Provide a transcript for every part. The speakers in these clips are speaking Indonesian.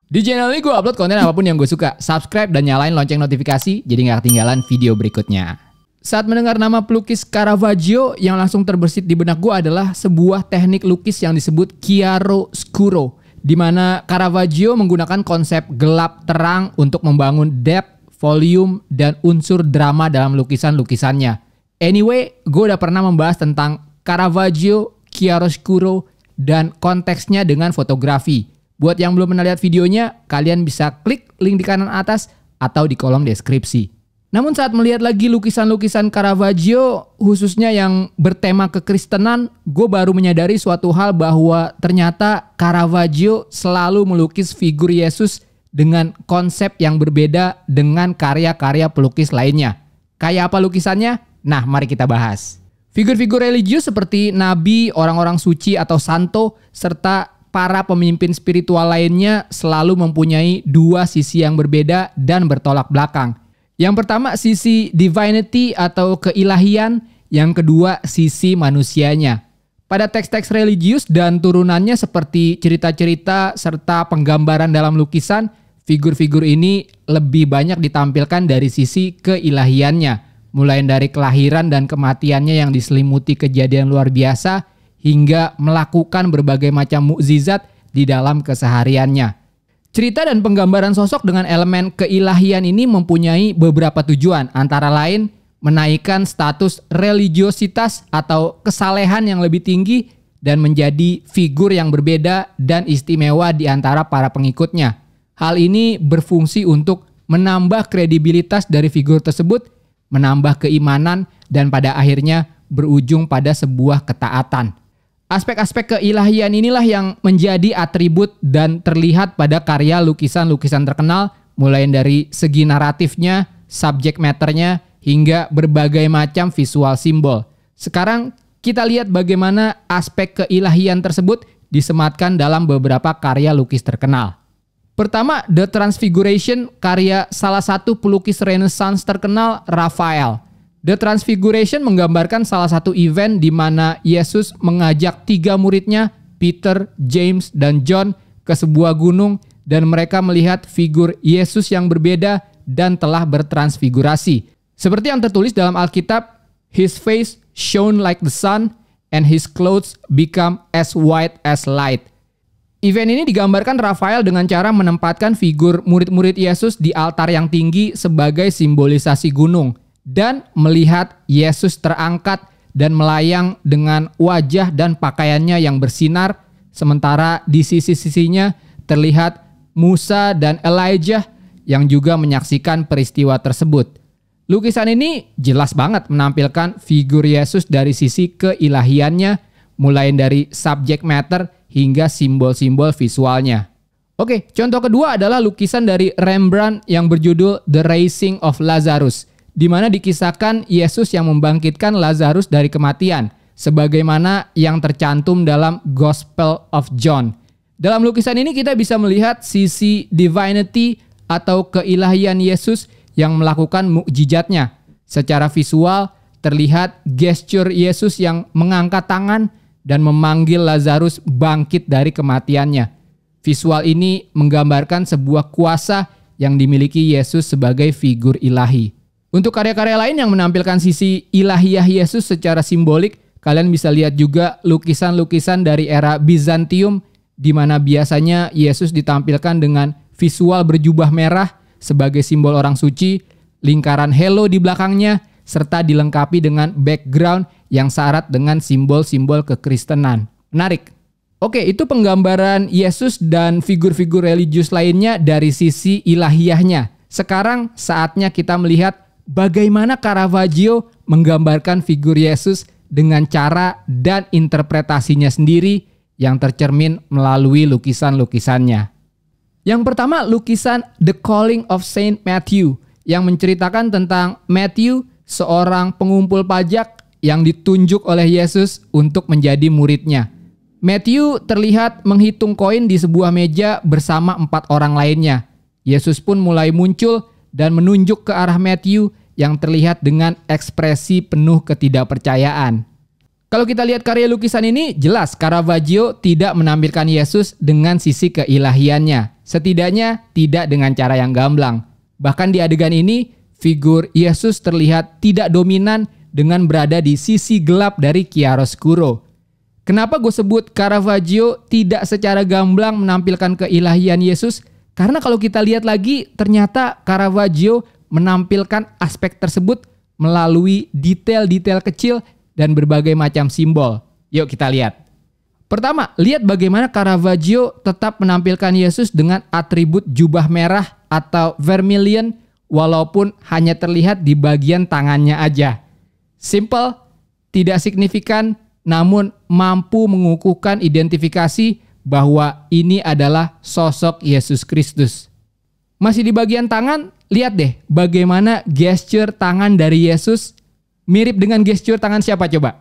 Di channel ini gue upload konten apapun yang gue suka. Subscribe dan nyalain lonceng notifikasi jadi gak ketinggalan video berikutnya. Saat mendengar nama pelukis Caravaggio, yang langsung terbersit di benak gue adalah sebuah teknik lukis yang disebut chiaroscuro, di mana Caravaggio menggunakan konsep gelap terang untuk membangun depth, volume, dan unsur drama dalam lukisan-lukisannya. Anyway, gue udah pernah membahas tentang Caravaggio, chiaroscuro, dan konteksnya dengan fotografi. Buat yang belum pernah lihat videonya, kalian bisa klik link di kanan atas atau di kolom deskripsi. Namun saat melihat lagi lukisan-lukisan Caravaggio, khususnya yang bertema kekristenan, gue baru menyadari suatu hal bahwa ternyata Caravaggio selalu melukis figur Yesus dengan konsep yang berbeda dengan karya-karya pelukis lainnya. Kayak apa lukisannya? Nah, mari kita bahas. Figur-figur religius seperti nabi, orang-orang suci atau santo, serta para pemimpin spiritual lainnya selalu mempunyai dua sisi yang berbeda dan bertolak belakang. Yang pertama sisi divinity atau keilahian, yang kedua sisi manusianya. Pada teks-teks religius dan turunannya seperti cerita-cerita serta penggambaran dalam lukisan, figur-figur ini lebih banyak ditampilkan dari sisi keilahiannya, mulai dari kelahiran dan kematiannya yang diselimuti kejadian luar biasa, hingga melakukan berbagai macam mukjizat di dalam kesehariannya. Cerita dan penggambaran sosok dengan elemen keilahian ini mempunyai beberapa tujuan, antara lain menaikkan status religiositas atau kesalehan yang lebih tinggi dan menjadi figur yang berbeda dan istimewa di antara para pengikutnya. Hal ini berfungsi untuk menambah kredibilitas dari figur tersebut, menambah keimanan, dan pada akhirnya berujung pada sebuah ketaatan. Aspek-aspek keilahian inilah yang menjadi atribut dan terlihat pada karya lukisan-lukisan terkenal, mulai dari segi naratifnya, subject matternya, hingga berbagai macam visual simbol. Sekarang kita lihat bagaimana aspek keilahian tersebut disematkan dalam beberapa karya lukis terkenal. Pertama, The Transfiguration, karya salah satu pelukis Renaissance terkenal, Raphael. The Transfiguration menggambarkan salah satu event di mana Yesus mengajak 3 muridnya, Peter, James, dan John, ke sebuah gunung dan mereka melihat figur Yesus yang berbeda dan telah bertransfigurasi. Seperti yang tertulis dalam Alkitab, His face shone like the sun and his clothes become as white as light. Event ini digambarkan Raphael dengan cara menempatkan figur murid-murid Yesus di altar yang tinggi sebagai simbolisasi gunung, dan melihat Yesus terangkat dan melayang dengan wajah dan pakaiannya yang bersinar, sementara di sisi-sisinya terlihat Musa dan Elijah yang juga menyaksikan peristiwa tersebut. Lukisan ini jelas banget menampilkan figur Yesus dari sisi keilahiannya, mulai dari subject matter hingga simbol-simbol visualnya. Oke, contoh kedua adalah lukisan dari Rembrandt yang berjudul The Raising of Lazarus, di mana dikisahkan Yesus yang membangkitkan Lazarus dari kematian, sebagaimana yang tercantum dalam Gospel of John. Dalam lukisan ini kita bisa melihat sisi divinity atau keilahian Yesus yang melakukan mukjizatnya. Secara visual terlihat gesture Yesus yang mengangkat tangan dan memanggil Lazarus bangkit dari kematiannya. Visual ini menggambarkan sebuah kuasa yang dimiliki Yesus sebagai figur ilahi. Untuk karya-karya lain yang menampilkan sisi ilahiyah Yesus secara simbolik, kalian bisa lihat juga lukisan-lukisan dari era Bizantium, di mana biasanya Yesus ditampilkan dengan visual berjubah merah sebagai simbol orang suci, lingkaran halo di belakangnya, serta dilengkapi dengan background yang syarat dengan simbol-simbol kekristenan. Menarik. Oke, itu penggambaran Yesus dan figur-figur religius lainnya dari sisi ilahiyahnya. Sekarang saatnya kita melihat bagaimana Caravaggio menggambarkan figur Yesus dengan cara dan interpretasinya sendiri yang tercermin melalui lukisan-lukisannya. Yang pertama, lukisan The Calling of Saint Matthew yang menceritakan tentang Matthew, seorang pengumpul pajak yang ditunjuk oleh Yesus untuk menjadi muridnya. Matthew terlihat menghitung koin di sebuah meja bersama 4 orang lainnya. Yesus pun mulai muncul dan menunjuk ke arah Matthew yang terlihat dengan ekspresi penuh ketidakpercayaan. Kalau kita lihat karya lukisan ini, jelas Caravaggio tidak menampilkan Yesus dengan sisi keilahiannya. Setidaknya tidak dengan cara yang gamblang. Bahkan di adegan ini, figur Yesus terlihat tidak dominan dengan berada di sisi gelap dari chiaroscuro. Kenapa gue sebut Caravaggio tidak secara gamblang menampilkan keilahian Yesus? Karena kalau kita lihat lagi, ternyata Caravaggio menampilkan aspek tersebut melalui detail-detail kecil dan berbagai macam simbol. Yuk kita lihat. Pertama, lihat bagaimana Caravaggio tetap menampilkan Yesus dengan atribut jubah merah atau vermilion walaupun hanya terlihat di bagian tangannya aja. Simple, tidak signifikan, namun mampu mengukuhkan identifikasi bahwa ini adalah sosok Yesus Kristus. Masih di bagian tangan, lihat deh bagaimana gesture tangan dari Yesus mirip dengan gesture tangan siapa coba?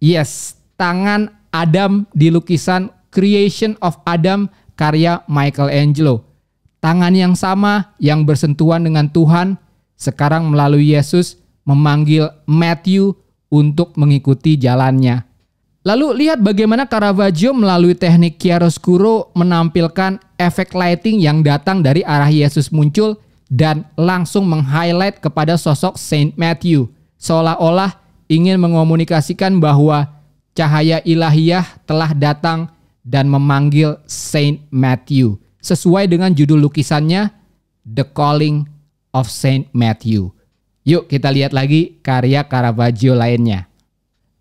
Yes, tangan Adam di lukisan Creation of Adam karya Michelangelo. Tangan yang sama yang bersentuhan dengan Tuhan sekarang melalui Yesus memanggil Matthew untuk mengikuti jalannya. Lalu lihat bagaimana Caravaggio melalui teknik chiaroscuro menampilkan efek lighting yang datang dari arah Yesus muncul dan langsung meng-highlight kepada sosok Saint Matthew. Seolah-olah ingin mengomunikasikan bahwa cahaya ilahiyah telah datang dan memanggil Saint Matthew. Sesuai dengan judul lukisannya, The Calling of Saint Matthew. Yuk kita lihat lagi karya Caravaggio lainnya.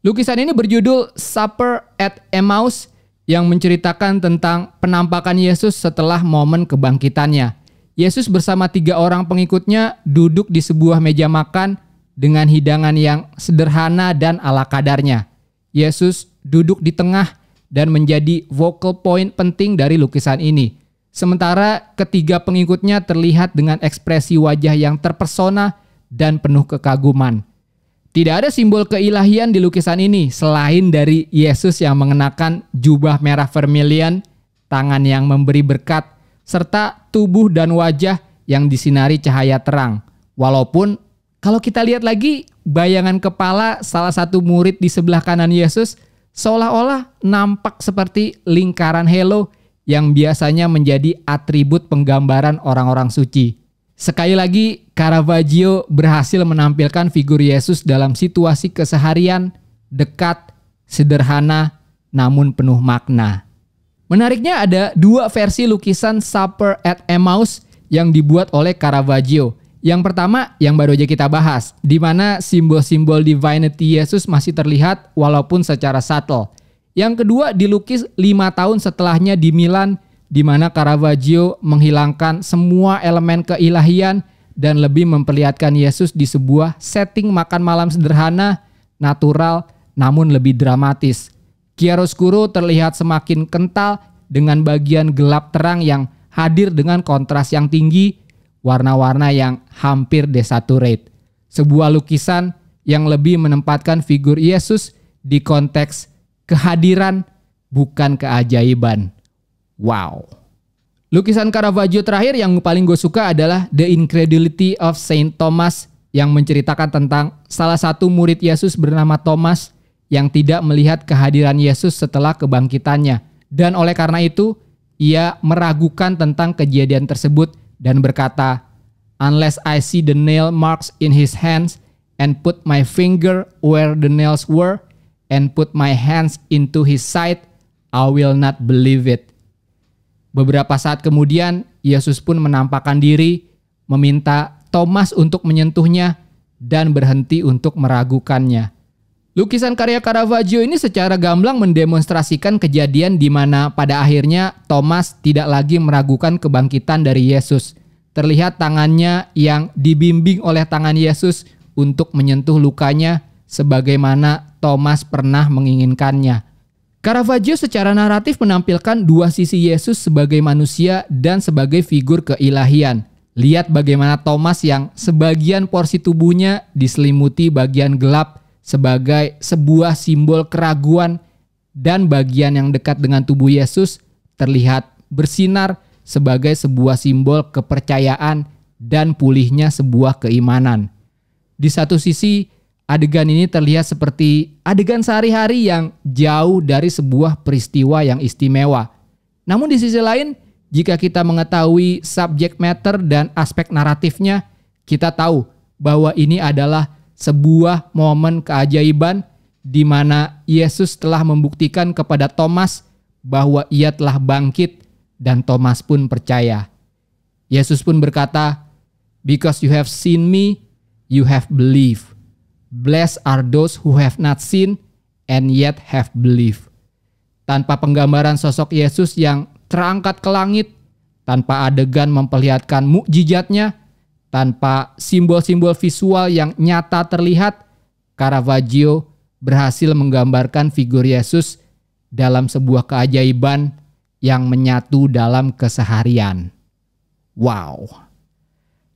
Lukisan ini berjudul Supper at Emmaus yang menceritakan tentang penampakan Yesus setelah momen kebangkitannya. Yesus bersama 3 orang pengikutnya duduk di sebuah meja makan dengan hidangan yang sederhana dan ala kadarnya. Yesus duduk di tengah dan menjadi focal point penting dari lukisan ini. Sementara ketiga pengikutnya terlihat dengan ekspresi wajah yang terpesona dan penuh kekaguman. Tidak ada simbol keilahian di lukisan ini selain dari Yesus yang mengenakan jubah merah vermilion, tangan yang memberi berkat, serta tubuh dan wajah yang disinari cahaya terang. Walaupun kalau kita lihat lagi, bayangan kepala salah satu murid di sebelah kanan Yesus seolah-olah nampak seperti lingkaran halo yang biasanya menjadi atribut penggambaran orang-orang suci. Sekali lagi, Caravaggio berhasil menampilkan figur Yesus dalam situasi keseharian, dekat, sederhana, namun penuh makna. Menariknya ada 2 versi lukisan Supper at Emmaus yang dibuat oleh Caravaggio. Yang pertama yang baru aja kita bahas, di mana simbol-simbol divinity Yesus masih terlihat walaupun secara subtle. Yang kedua dilukis 5 tahun setelahnya di Milan, di mana Caravaggio menghilangkan semua elemen keilahian dan lebih memperlihatkan Yesus di sebuah setting makan malam sederhana, natural, namun lebih dramatis. Chiaroscuro terlihat semakin kental dengan bagian gelap terang yang hadir dengan kontras yang tinggi, warna-warna yang hampir desaturate. Sebuah lukisan yang lebih menempatkan figur Yesus di konteks kehadiran, bukan keajaiban. Wow. Lukisan Caravaggio terakhir yang paling gue suka adalah The Incredulity of Saint Thomas yang menceritakan tentang salah satu murid Yesus bernama Thomas yang tidak melihat kehadiran Yesus setelah kebangkitannya. Dan oleh karena itu, ia meragukan tentang kejadian tersebut dan berkata, "Unless I see the nail marks in his hands and put my finger where the nails were and put my hands into his side, I will not believe it." Beberapa saat kemudian, Yesus pun menampakkan diri, meminta Thomas untuk menyentuhnya, dan berhenti untuk meragukannya. Lukisan karya Caravaggio ini secara gamblang mendemonstrasikan kejadian di mana pada akhirnya Thomas tidak lagi meragukan kebangkitan dari Yesus. Terlihat tangannya yang dibimbing oleh tangan Yesus untuk menyentuh lukanya sebagaimana Thomas pernah menginginkannya. Caravaggio secara naratif menampilkan 2 sisi Yesus sebagai manusia dan sebagai figur keilahian. Lihat bagaimana Thomas yang sebagian porsi tubuhnya diselimuti bagian gelap sebagai sebuah simbol keraguan dan bagian yang dekat dengan tubuh Yesus terlihat bersinar sebagai sebuah simbol kepercayaan dan pulihnya sebuah keimanan. Di satu sisi adegan ini terlihat seperti adegan sehari-hari yang jauh dari sebuah peristiwa yang istimewa. Namun di sisi lain, jika kita mengetahui subject matter dan aspek naratifnya, kita tahu bahwa ini adalah sebuah momen keajaiban di mana Yesus telah membuktikan kepada Thomas bahwa ia telah bangkit dan Thomas pun percaya. Yesus pun berkata, "Because you have seen me, you have believed. Blessed are those who have not seen and yet have believed." Tanpa penggambaran sosok Yesus yang terangkat ke langit, tanpa adegan memperlihatkan mukjizatnya, tanpa simbol-simbol visual yang nyata terlihat, Caravaggio berhasil menggambarkan figur Yesus dalam sebuah keajaiban yang menyatu dalam keseharian. Wow.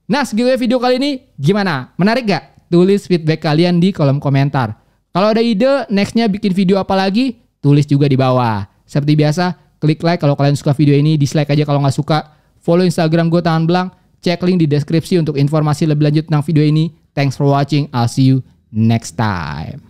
Nah, segitu video kali ini. Gimana? Menarik gak? Tulis feedback kalian di kolom komentar. Kalau ada ide nextnya bikin video apa lagi, tulis juga di bawah. Seperti biasa, klik like kalau kalian suka video ini, dislike aja kalau nggak suka. Follow Instagram gue Tangan Belang. Cek link di deskripsi untuk informasi lebih lanjut tentang video ini. Thanks for watching. I'll see you next time.